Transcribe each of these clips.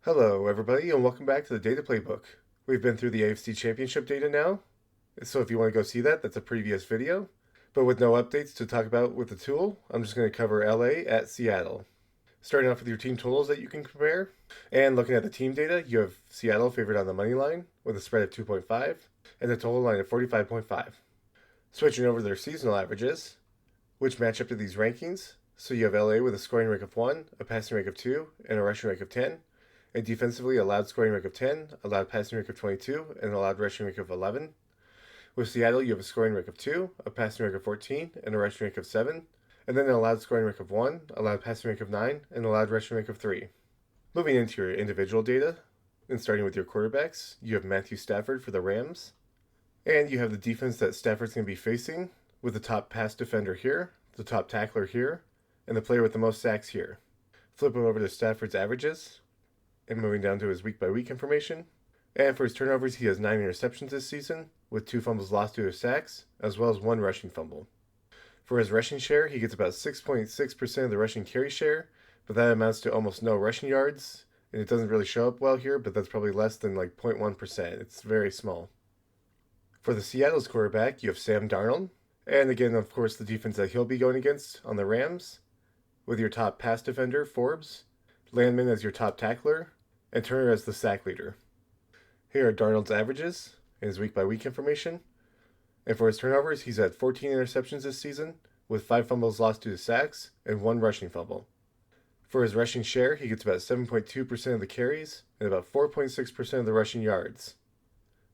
Hello, everybody, and welcome back to the Data Playbook. We've been through the NFC Championship data now, so if you want to go see that, that's a previous video. But with no updates to talk about with the tool, I'm just going to cover LA at Seattle. Starting off with your team totals that you can compare, and looking at the team data, you have Seattle favored on the money line with a spread of 2.5 and a total line of 45.5. Switching over to their seasonal averages, which match up to these rankings, so you have LA with a scoring rank of 1, a passing rank of 2, and a rushing rank of 10. And defensively, a allowed scoring rank of 10, a allowed passing rank of 22, and a allowed rushing rank of 11. With Seattle, you have a scoring rank of 2, a passing rank of 14, and a rushing rank of 7, and then an allowed scoring rank of 1, allowed passing rank of 9, and allowed rushing rank of 3. Moving into your individual data, and starting with your quarterbacks, you have Matthew Stafford for the Rams, and you have the defense that Stafford's going to be facing, with the top pass defender here, the top tackler here, and the player with the most sacks here. Flipping over to Stafford's averages, and moving down to his week-by-week information. And for his turnovers, he has 9 interceptions this season, with 2 fumbles lost due to sacks, as well as 1 rushing fumble. For his rushing share, he gets about 6.6% of the rushing carry share, but that amounts to almost no rushing yards, and it doesn't really show up well here, but that's probably less than like 0.1%. It's very small. For the Seattle's quarterback, you have Sam Darnold, and again, of course, the defense that he'll be going against on the Rams, with your top pass defender, Forbes, Landman as your top tackler, and Turner as the sack leader. Here are Darnold's averages and his week-by-week information. And for his turnovers, he's had 14 interceptions this season, with 5 fumbles lost due to sacks and 1 rushing fumble. For his rushing share, he gets about 7.2% of the carries and about 4.6% of the rushing yards,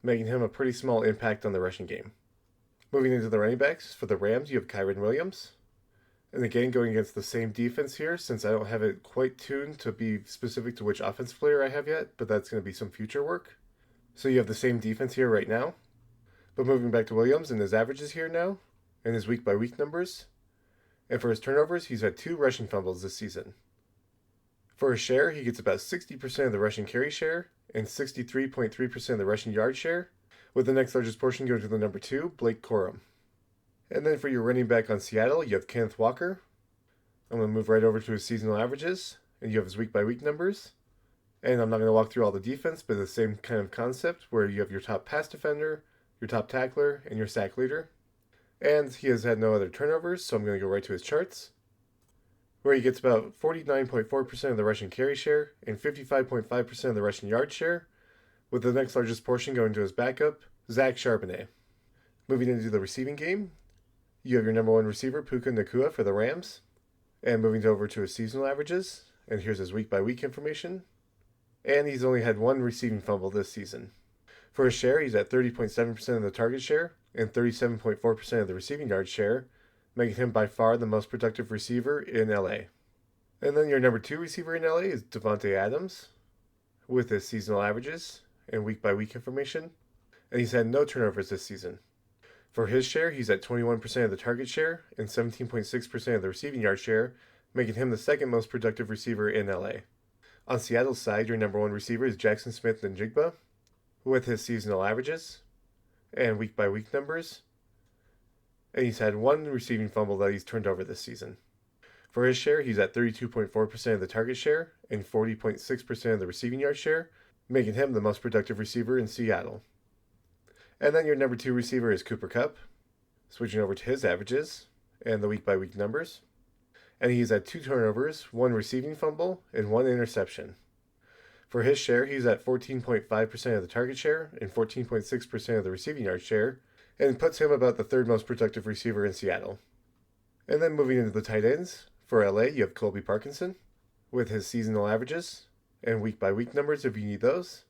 making him a pretty small impact on the rushing game. Moving into the running backs, for the Rams, you have Kyren Williams. And again, going against the same defense here, since I don't have it quite tuned to be specific to which offensive player I have yet, but that's going to be some future work. So you have the same defense here right now. But moving back to Williams and his averages here now, and his week-by-week numbers. And for his turnovers, he's had 2 rushing fumbles this season. For his share, he gets about 60% of the rushing carry share and 63.3% of the rushing yard share, with the next largest portion going to the number 2, Blake Corum. And then for your running back on Seattle, you have Kenneth Walker. I'm going to move right over to his seasonal averages, and you have his week-by-week numbers. And I'm not going to walk through all the defense, but the same kind of concept where you have your top pass defender, your top tackler, and your sack leader. And he has had no other turnovers, so I'm going to go right to his charts, where he gets about 49.4% of the rushing carry share and 55.5% of the rushing yard share, with the next largest portion going to his backup, Zach Charbonnet. Moving into the receiving game, you have your number 1 receiver, Puka Nacua, for the Rams. And moving over to his seasonal averages, and here's his week-by-week information. And he's only had 1 receiving fumble this season. For his share, he's at 30.7% of the target share and 37.4% of the receiving yard share, making him by far the most productive receiver in LA. And then your number 2 receiver in LA is Devontae Adams, with his seasonal averages and week-by-week information. And he's had no turnovers this season. For his share, he's at 21% of the target share and 17.6% of the receiving yard share, making him the second most productive receiver in LA. On Seattle's side, your number 1 receiver is Jackson Smith-Njigba, with his seasonal averages and week-by-week numbers. And he's had 1 receiving fumble that he's turned over this season. For his share, he's at 32.4% of the target share and 40.6% of the receiving yard share, making him the most productive receiver in Seattle. And then your number 2 receiver is Cooper Kupp, switching over to his averages and the week-by-week numbers. And he's had 2 turnovers, 1 receiving fumble, and 1 interception. For his share, he's at 14.5% of the target share and 14.6% of the receiving yard share, and puts him about the 3rd most productive receiver in Seattle. And then moving into the tight ends, for LA, you have Colby Parkinson, with his seasonal averages and week-by-week numbers if you need those.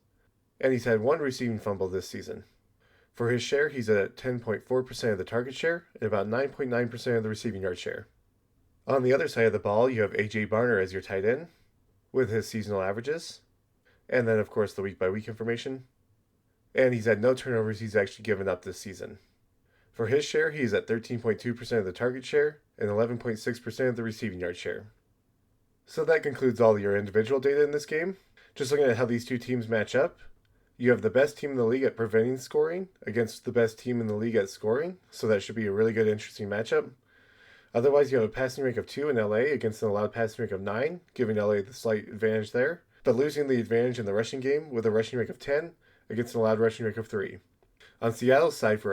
And he's had 1 receiving fumble this season. For his share, he's at 10.4% of the target share and about 9.9% of the receiving yard share. On the other side of the ball, you have A.J. Barner as your tight end, with his seasonal averages, and then, of course, the week-by-week information. And he's had no turnovers he's actually given up this season. For his share, he's at 13.2% of the target share and 11.6% of the receiving yard share. So that concludes all your individual data in this game. Just looking at how these 2 teams match up, you have the best team in the league at preventing scoring against the best team in the league at scoring, so that should be a really good, interesting matchup. Otherwise, you have a passing rank of 2 in LA against an allowed passing rank of 9, giving LA the slight advantage there. but losing the advantage in the rushing game with a rushing rate of 10 against an allowed rushing rate of 3. On Seattle's side for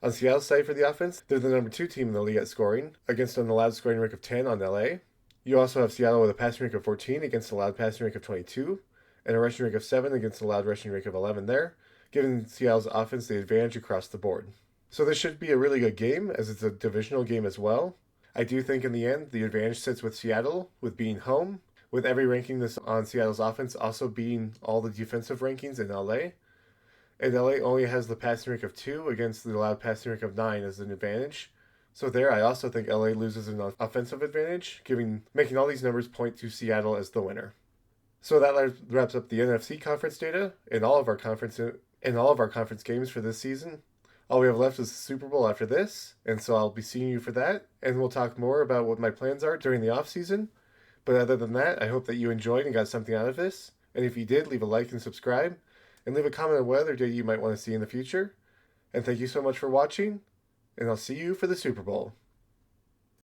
the offense, they're the number 2 team in the league at scoring, against an allowed scoring rate of 10 on LA. You also have Seattle with a passing rate of 14 against an allowed passing rate of 22, and a rushing rate of 7 against an allowed rushing rate of 11 there, giving Seattle's offense the advantage across the board. So this should be a really good game, as it's a divisional game as well. I do think in the end, the advantage sits with Seattle, with being home, with every ranking this on Seattle's offense also beating all the defensive rankings in LA. And LA only has the passing rate of 2 against the allowed passing rate of 9 as an advantage. So there, I also think LA loses an offensive advantage, making all these numbers point to Seattle as the winner. So that wraps up the NFC conference data and all of our conference games for this season. All we have left is the Super Bowl after this, and so I'll be seeing you for that, and we'll talk more about what my plans are during the off season. But other than that, I hope that you enjoyed and got something out of this. And if you did, leave a like and subscribe, and leave a comment on what other data you might want to see in the future. And thank you so much for watching, and I'll see you for the Super Bowl.